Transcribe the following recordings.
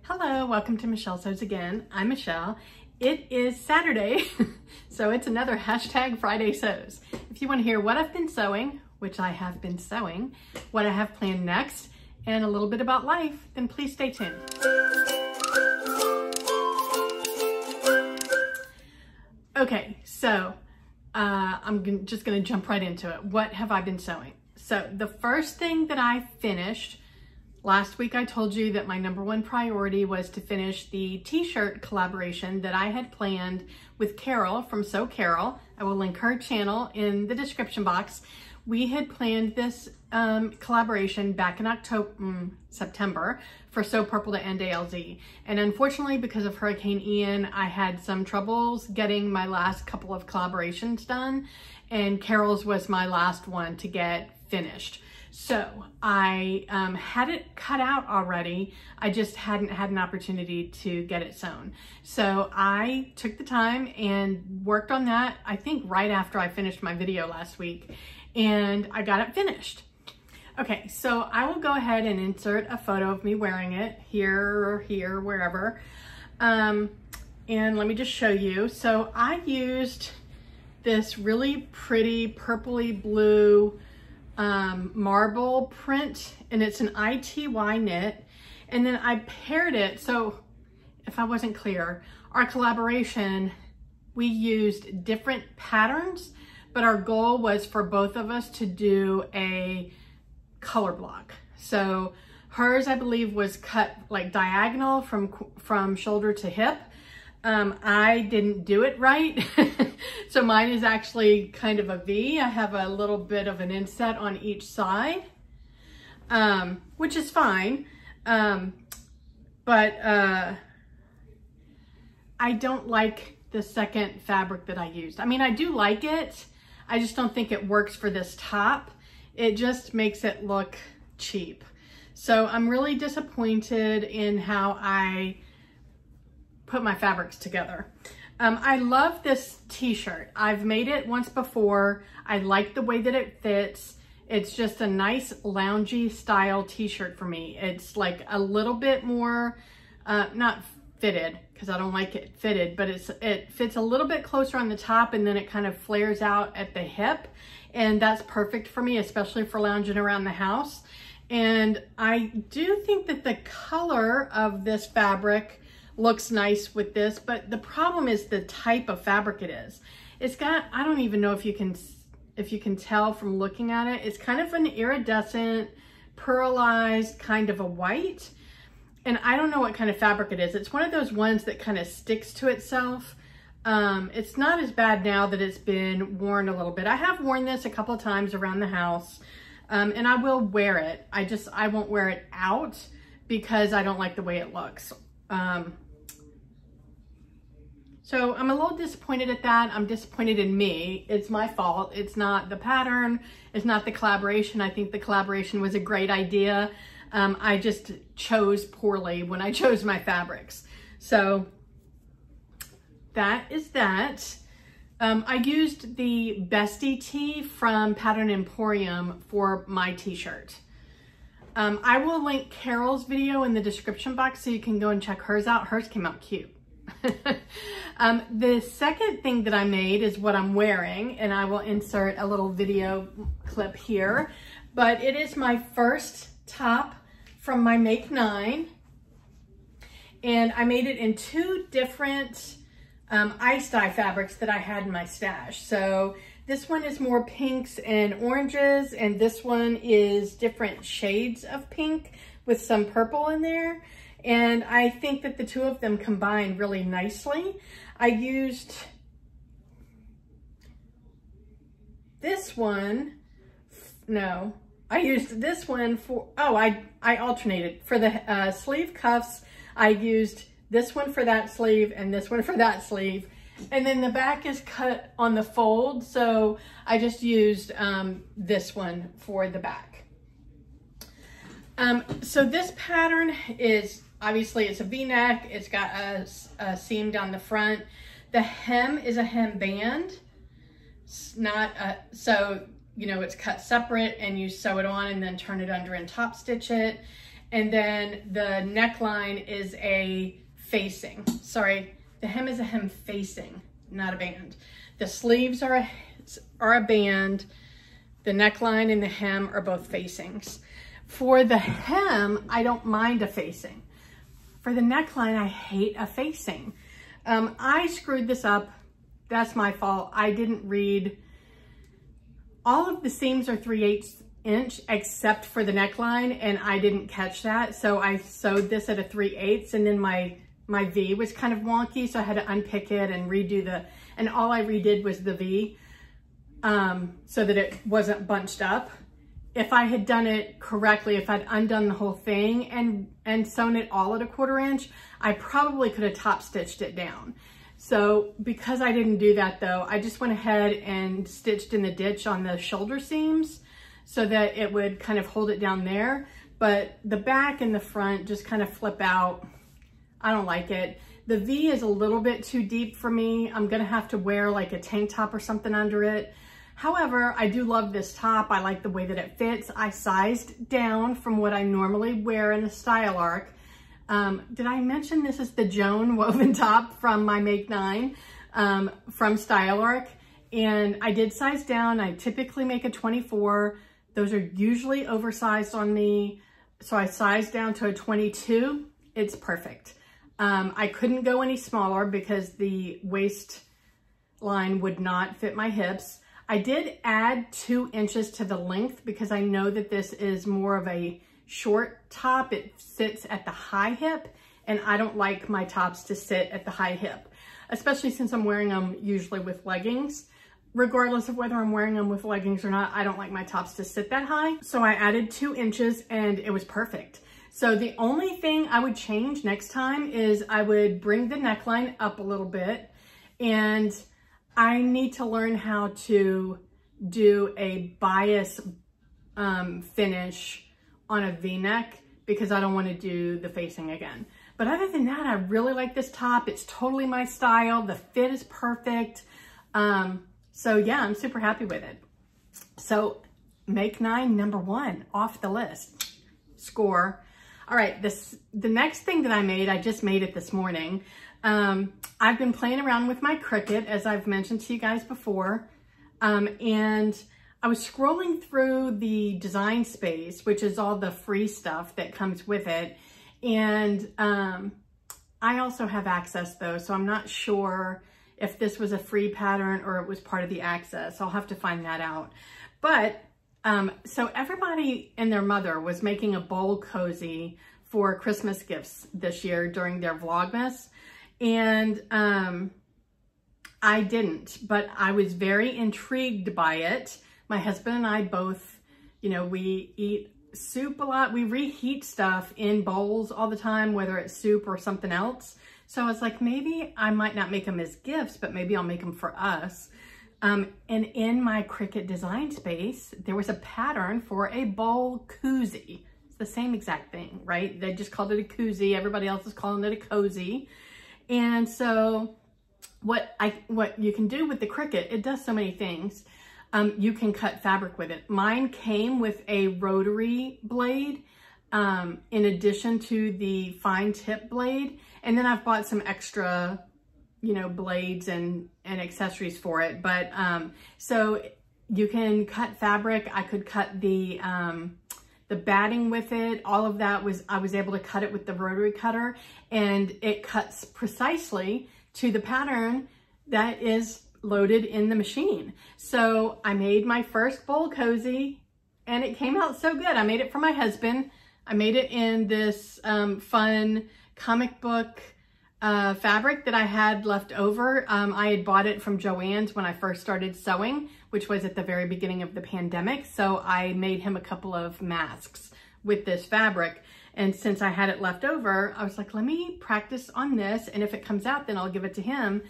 Hello, welcome to Michelle Sews Again. I'm Michelle. It is Saturday, so it's another hashtag Friday Sews. If you want to hear what I've been sewing, which I have been sewing, what I have planned next, and a little bit about life, then please stay tuned. Okay, so I'm just gonna jump right into it. What have I been sewing? So the first thing that I finished, last week I told you that my #1 priority was to finish the t-shirt collaboration that I had planned with Carol from Sew Carol. I will link her channel in the description box. We had planned this collaboration back in September for Sew Purple to End ALZ. And unfortunately, because of Hurricane Ian, I had some troubles getting my last couple of collaborations done, and Carol's was my last one to get finished. So I had it cut out already. I just hadn't had an opportunity to get it sewn. So I took the time and worked on that, I think right after I finished my video last week, and I got it finished. Okay, so I will go ahead and insert a photo of me wearing it here or here, wherever. And let me just show you. So I used this really pretty purpley blue marble print, and it's an ITY knit, and then I paired it. So if I wasn't clear, our collaboration, we used different patterns, but our goal was for both of us to do a color block. So hers, I believe, was cut like diagonal from shoulder to hip. I didn't do it right. So mine is actually kind of a V. I have a little bit of an inset on each side, which is fine. But I don't like the second fabric that I used. I mean, I do like it. I just don't think it works for this top. It just makes it look cheap. So I'm really disappointed in how I put my fabrics together. I love this t-shirt. I've made it once before. I like the way that it fits. It's just a nice loungy style t-shirt for me. It's like a little bit more, not fitted, because I don't like it fitted, but it fits a little bit closer on the top, and then it kind of flares out at the hip. And that's perfect for me, especially for lounging around the house. And I do think that the color of this fabric looks nice with this, but the problem is the type of fabric it is. It's got, I don't even know if you can tell from looking at it, it's kind of an iridescent, pearlized kind of a white. And I don't know what kind of fabric it is. It's one of those ones that kind of sticks to itself. It's not as bad now that it's been worn a little bit. I have worn this a couple of times around the house, and I will wear it. I won't wear it out because I don't like the way it looks. So I'm a little disappointed at that. I'm disappointed in me. It's my fault. It's not the pattern. It's not the collaboration. I think the collaboration was a great idea. I just chose poorly when I chose my fabrics. So that is that. I used the Bestie tee from Pattern Emporium for my t-shirt. I will link Carol's video in the description box so you can go and check hers out. Hers came out cute. The second thing that I made is what I'm wearing, and I will insert a little video clip here, but it is my first top from my Make 9, and I made it in 2 different ice dye fabrics that I had in my stash. So this one is more pinks and oranges, and this one is different shades of pink with some purple in there. And I think that the 2 of them combine really nicely. I used this one, I used this one for, I alternated. For the sleeve cuffs, I used this one for that sleeve and this one for that sleeve. And then the back is cut on the fold, so I just used this one for the back. So this pattern is, obviously it's a V-neck. It's got a seam down the front. The hem is a hem band. It's not so, you know, it's cut separate and you sew it on and then turn it under and top stitch it. And then the neckline is a facing. Sorry, the hem is a hem facing, not a band. The sleeves are a band. The neckline and the hem are both facings. For the hem, I don't mind a facing. For the neckline, I hate a facing. I screwed this up. That's my fault. I didn't read. All of the seams are 3/8 inch except for the neckline, and I didn't catch that. So I sewed this at a 3/8, and then my V was kind of wonky, so I had to unpick it and redo and all I redid was the V, so that it wasn't bunched up. If I had done it correctly, if I'd undone the whole thing and sewn it all at a 1/4 inch, I probably could have top stitched it down. So because I didn't do that though, I just went ahead and stitched in the ditch on the shoulder seams so that it would kind of hold it down there. But the back and the front just kind of flip out. I don't like it. The V is a little bit too deep for me. I'm gonna have to wear like a tank top or something under it. However, I do love this top. I like the way that it fits. I sized down from what I normally wear in a style arc. Did I mention this is the Joan Woven top from my Make 9 from Style Arc? And I did size down. I typically make a 24. Those are usually oversized on me. So I sized down to a 22. It's perfect. I couldn't go any smaller because the waist line would not fit my hips. I did add 2 inches to the length because I know that this is more of a short top. It sits at the high hip, and I don't like my tops to sit at the high hip, especially since I'm wearing them usually with leggings. Regardless of whether I'm wearing them with leggings or not, I don't like my tops to sit that high. So I added 2 inches and it was perfect. So the only thing I would change next time is I would bring the neckline up a little bit, and I need to learn how to do a bias finish on a V-neck because I don't want to do the facing again. But other than that, I really like this top. It's totally my style. The fit is perfect. So yeah, I'm super happy with it. So Make 9, number 1 off the list. Score. All right, the next thing that I made, I just made it this morning. I've been playing around with my Cricut, as I've mentioned to you guys before. And I was scrolling through the design space, which is all the free stuff that comes with it. And I also have access though, so I'm not sure if this was a free pattern or it was part of the access. I'll have to find that out. But so everybody and their mother was making a bowl cozy for Christmas gifts this year during their Vlogmas. And I didn't, but I was very intrigued by it. My husband and I both, you know, we eat soup a lot. We reheat stuff in bowls all the time, whether it's soup or something else. So I was like, maybe I might not make them as gifts, but maybe I'll make them for us. And in my Cricut design space, there was a pattern for a bowl koozie. It's the same exact thing, right? They just called it a koozie. Everybody else is calling it a cozy. And so what you can do with the Cricut, it does so many things. You can cut fabric with it. Mine came with a rotary blade in addition to the fine tip blade. And then I've bought some extra, you know, blades and accessories for it. But so you can cut fabric. I could cut the batting with it. All of that I was able to cut it with the rotary cutter, and it cuts precisely to the pattern that is loaded in the machine. So I made my first bowl cozy and it came out so good. I made it for my husband. I made it in this fun comic book fabric that I had left over. I had bought it from Joann's when I first started sewing, which was at the very beginning of the pandemic. So I made him a couple of masks with this fabric. And since I had it left over, I was like, let me practice on this. And if it comes out, then I'll give it to him.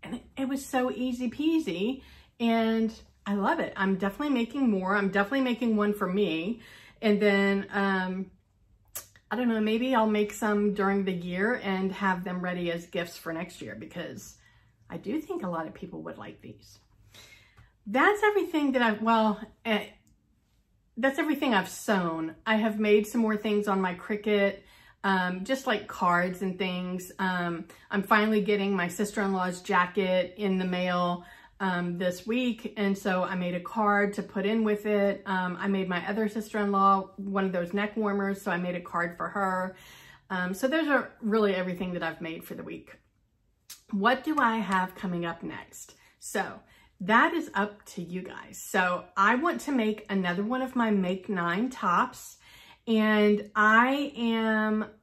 And it was so easy peasy. And I love it. I'm definitely making more. I'm definitely making one for me. And then, I don't know, maybe I'll make some during the year and have them ready as gifts for next year, because I do think a lot of people would like these. That's everything that that's everything I've sewn. I have made some more things on my Cricut, just like cards and things. I'm finally getting my sister-in-law's jacket in the mail this week, and so I made a card to put in with it. I made my other sister-in-law one of those neck warmers, so I made a card for her. So those are really everything that I've made for the week. What do I have coming up next? So that is up to you guys. So I want to make another one of my Make 9 tops, and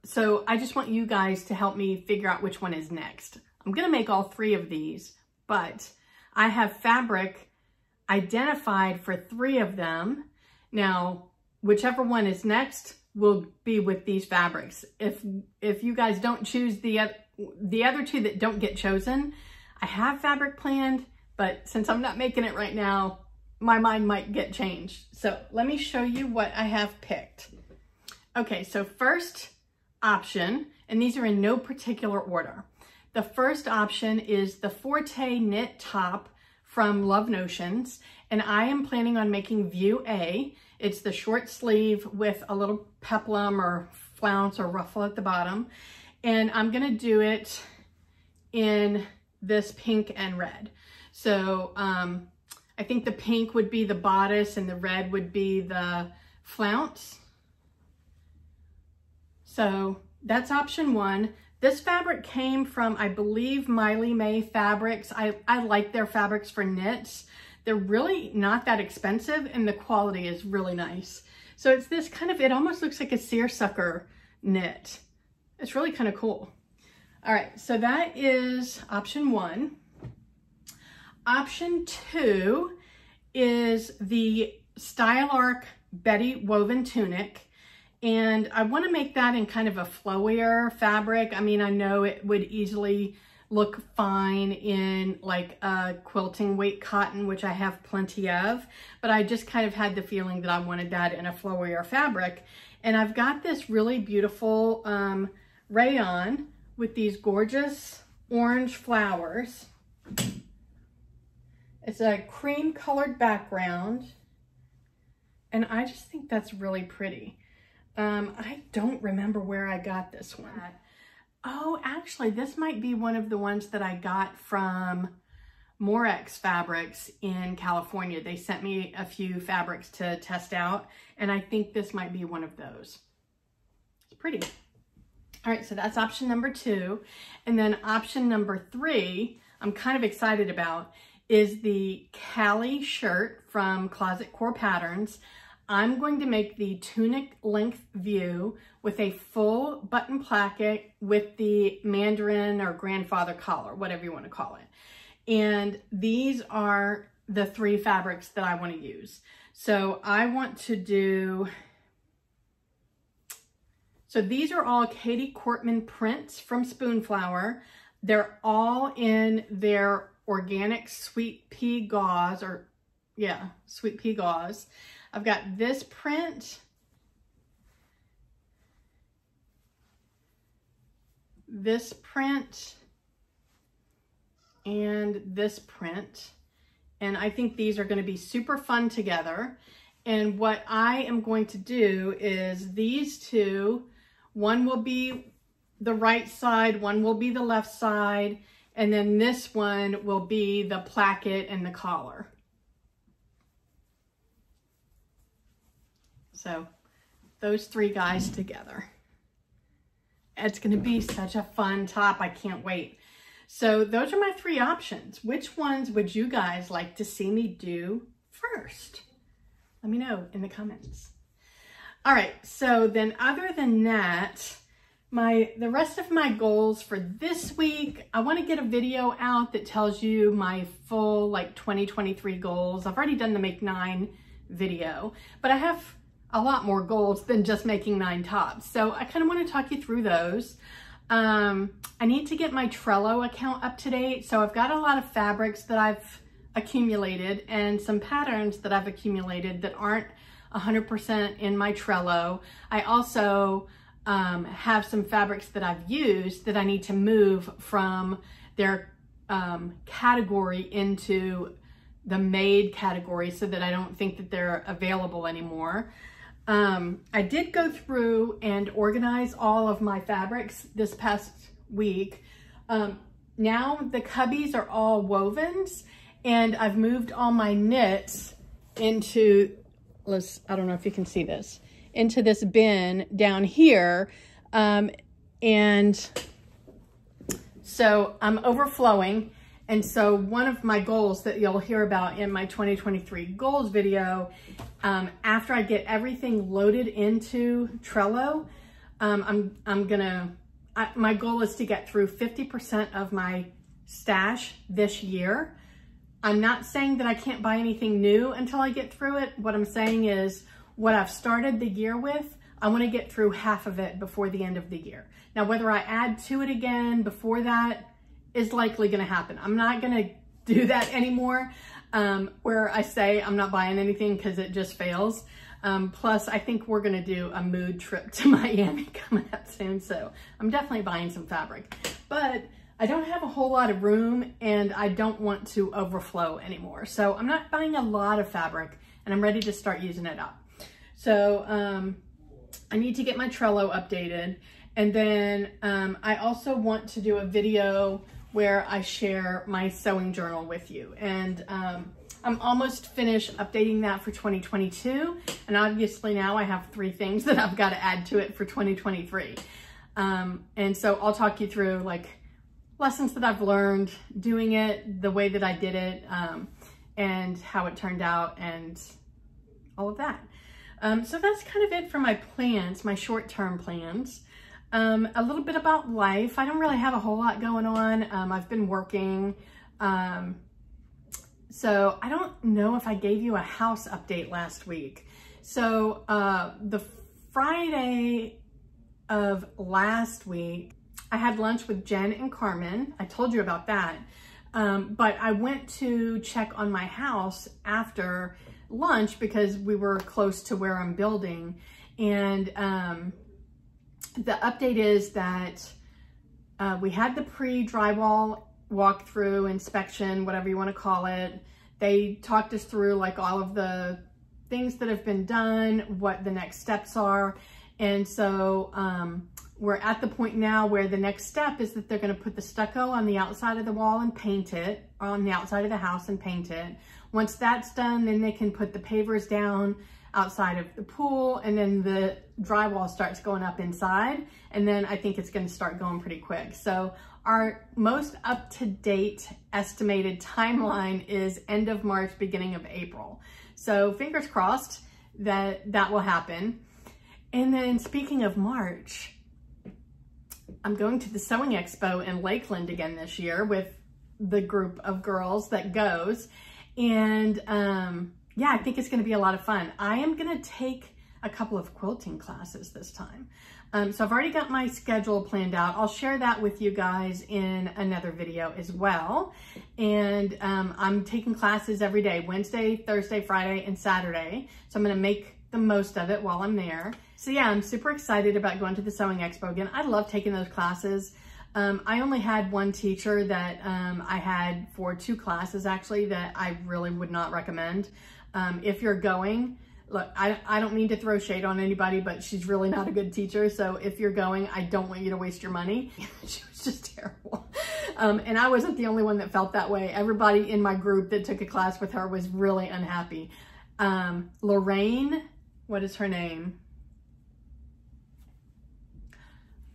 so I just want you guys to help me figure out which one is next. I'm gonna make all 3 of these, but I have fabric identified for 3 of them. Now, whichever one is next will be with these fabrics. If you guys don't choose the other 2 that don't get chosen, I have fabric planned, but since I'm not making it right now, my mind might get changed. So let me show you what I have picked. Okay, so first option, and these are in no particular order. The first option is the Forte knit top from Love Notions, and I am planning on making View A. It's the short sleeve with a little peplum or flounce or ruffle at the bottom, and I'm gonna do it in this pink and red. So I think the pink would be the bodice and the red would be the flounce. So that's option 1. This fabric came from, I believe, Miley May Fabrics. I like their fabrics for knits. They're really not that expensive and the quality is really nice. So it's this kind of, it almost looks like a seersucker knit. It's really kind of cool. All right, so that is option 1. Option 2 is the Style Arc Betty Woven tunic. And I want to make that in kind of a flowier fabric. I mean, I know it would easily look fine in like a quilting weight cotton, which I have plenty of, but I just kind of had the feeling that I wanted that in a flowier fabric. And I've got this really beautiful rayon with these gorgeous orange flowers. It's a cream colored background, and I just think that's really pretty. I don't remember where I got this one. Oh, actually, this might be one of the ones that I got from Morex Fabrics in California. They sent me a few fabrics to test out, and I think this might be one of those. It's pretty. All right, so that's option number 2. And then option number 3, I'm kind of excited about, is the Callie shirt from Closet Core Patterns. I'm going to make the tunic length view with a full button placket with the mandarin or grandfather collar, whatever you want to call it. And these are the 3 fabrics that I want to use. So I want to do, so these are all Katie Cortman prints from Spoonflower. They're all in their organic sweet pea gauze, or yeah, sweet pea gauze. I've got this print, this print, and this print. And I think these are going to be super fun together. And what I am going to do is these 2, one will be the right side, one will be the left side, and then this one will be the placket and the collar. So those 3 guys together. It's going to be such a fun top. I can't wait. So those are my 3 options. Which ones would you guys like to see me do first? Let me know in the comments. All right. So then other than that, the rest of my goals for this week, I want to get a video out that tells you my full like 2023 goals. I've already done the Make 9 video, but I have a lot more goals than just making 9 tops. So I kind of want to talk you through those. I need to get my Trello account up to date. So I've got a lot of fabrics that I've accumulated and some patterns that I've accumulated that aren't 100% in my Trello. I also have some fabrics that I've used that I need to move from their category into the made category so that I don't think that they're available anymore. I did go through and organize all of my fabrics this past week. Now the cubbies are all wovens, and I've moved all my knits into, I don't know if you can see this, into this bin down here. And so I'm overflowing. And so one of my goals that you'll hear about in my 2023 goals video, after I get everything loaded into Trello, my goal is to get through 50% of my stash this year. I'm not saying that I can't buy anything new until I get through it. What I'm saying is what I've started the year with, I want to get through half of it before the end of the year. Now, whether I add to it again before that is likely going to happen. I'm not going to do that anymore, where I say I'm not buying anything because it just fails. Plus, I think we're going to do a mood trip to Miami coming up soon, so I'm definitely buying some fabric. But I don't have a whole lot of room, and I don't want to overflow anymore. So I'm not buying a lot of fabric, and I'm ready to start using it up. So I need to get my Trello updated. And then I also want to do a video where I share my sewing journal with you. And I'm almost finished updating that for 2022. And obviously now I have 3 things that I've got to add to it for 2023. And so I'll talk you through like lessons that I've learned doing it, the way that I did it, and how it turned out and all of that. So that's kind of it for my plans, my short-term plans. A little bit about life. I don't really have a whole lot going on. I've been working. So I don't know if I gave you a house update last week. So the Friday of last week, I had lunch with Jen and Carmen. I told you about that. But I went to check on my house after lunch because we were close to where I'm building. And the update is that we had the pre-drywall walkthrough, inspection, whatever you want to call it. They talked us through like all of the things that have been done, what the next steps are. And so we're at the point now where the next step is that they're going to put the stucco on the outside of the wall and paint it, on the outside of the house and paint it. Once that's done, then they can put the pavers down outside of the pool, and then the drywall starts going up inside, and then I think it's going to start going pretty quick. So our most up-to-date estimated timeline is end of March, beginning of April. So fingers crossed that that will happen. And then speaking of March, I'm going to the Sewing Expo in Lakeland again this year with the group of girls that goes. And yeah, I think it's going to be a lot of fun. I am going to take a couple of quilting classes this time. So I've already got my schedule planned out. I'll share that with you guys in another video as well. And I'm taking classes every day, Wednesday, Thursday, Friday, and Saturday. So I'm going to make the most of it while I'm there. So yeah, I'm super excited about going to the Sewing Expo again. I love taking those classes. I only had one teacher that I had for 2 classes actually that I really would not recommend. If you're going, look, I don't mean to throw shade on anybody, but she's really not a good teacher. So if you're going, I don't want you to waste your money. She was just terrible. And I wasn't the only one that felt that way. Everybody in my group that took a class with her was really unhappy. Lorraine, what is her name?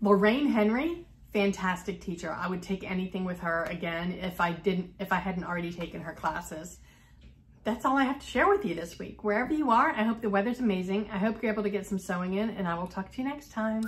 Lorraine Henry, fantastic teacher. I would take anything with her again if I hadn't already taken her classes. That's all I have to share with you this week. Wherever you are, I hope the weather's amazing. I hope you're able to get some sewing in, and I will talk to you next time.